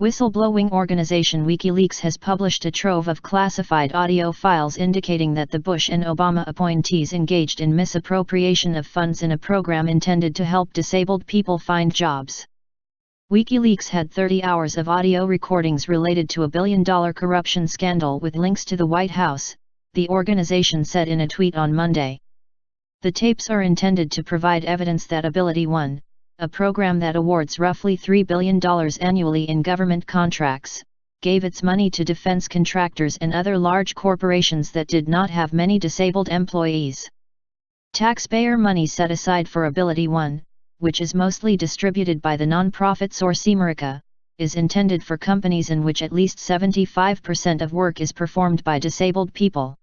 Whistleblowing organization Wikileaks has published a trove of classified audio files indicating that the Bush and Obama appointees engaged in misappropriation of funds in a program intended to help disabled people find jobs. Wikileaks had 30 hours of audio recordings related to a billion-dollar corruption scandal with links to the White House, the organization said in a tweet on Monday. The tapes are intended to provide evidence that AbilityOne, a program that awards roughly $3 billion annually in government contracts, gave its money to defense contractors and other large corporations that did not have many disabled employees. Taxpayer money set aside for AbilityOne, which is mostly distributed by the non-profit source America, is intended for companies in which at least 75% of work is performed by disabled people.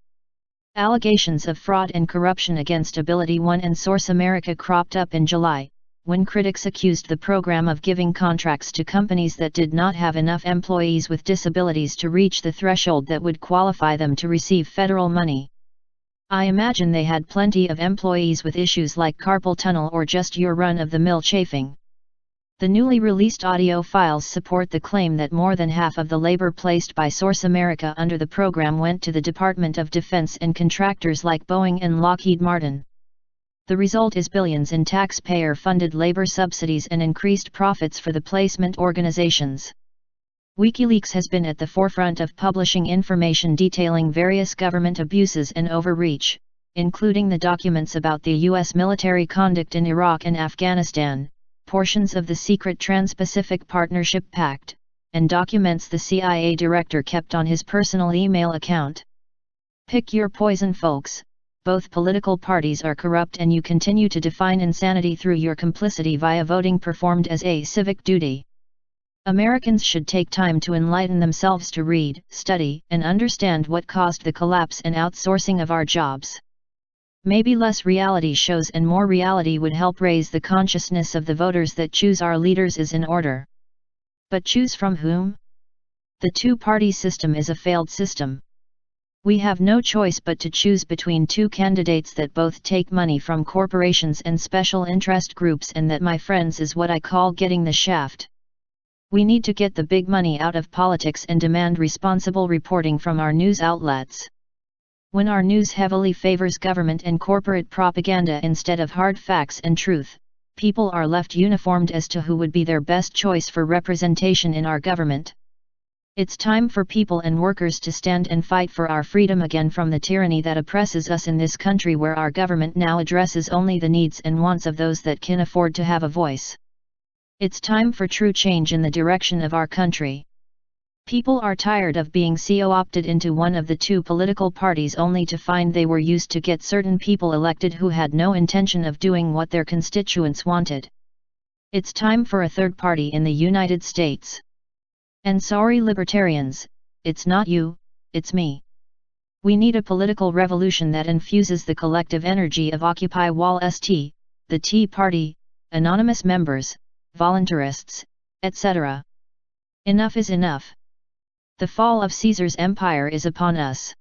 Allegations of fraud and corruption against AbilityOne and Source America cropped up in July, when critics accused the program of giving contracts to companies that did not have enough employees with disabilities to reach the threshold that would qualify them to receive federal money. I imagine they had plenty of employees with issues like carpal tunnel or just your run-of-the-mill chafing. The newly released audio files support the claim that more than half of the labor placed by Source America under the program went to the Department of Defense and contractors like Boeing and Lockheed Martin. The result is billions in taxpayer-funded labor subsidies and increased profits for the placement organizations. Wikileaks has been at the forefront of publishing information detailing various government abuses and overreach, including the documents about the U.S. military conduct in Iraq and Afghanistan, portions of the secret Trans-Pacific Partnership Pact, and documents the CIA director kept on his personal email account. Pick your poison, folks. Both political parties are corrupt and you continue to define insanity through your complicity via voting performed as a civic duty. Americans should take time to enlighten themselves to read, study, and understand what caused the collapse and outsourcing of our jobs. Maybe less reality shows and more reality would help raise the consciousness of the voters that choose our leaders is in order. But choose from whom? The two-party system is a failed system. We have no choice but to choose between two candidates that both take money from corporations and special interest groups, and that, my friends, is what I call getting the shaft. We need to get the big money out of politics and demand responsible reporting from our news outlets. When our news heavily favors government and corporate propaganda instead of hard facts and truth, people are left uniformed as to who would be their best choice for representation in our government. It's time for people and workers to stand and fight for our freedom again from the tyranny that oppresses us in this country, where our government now addresses only the needs and wants of those that can afford to have a voice. It's time for true change in the direction of our country. People are tired of being co-opted into one of the two political parties only to find they were used to get certain people elected who had no intention of doing what their constituents wanted. It's time for a third party in the United States. And sorry, libertarians, it's not you, it's me. We need a political revolution that infuses the collective energy of Occupy Wall St., the Tea Party, anonymous members, voluntarists, etc. Enough is enough. The fall of Caesar's empire is upon us.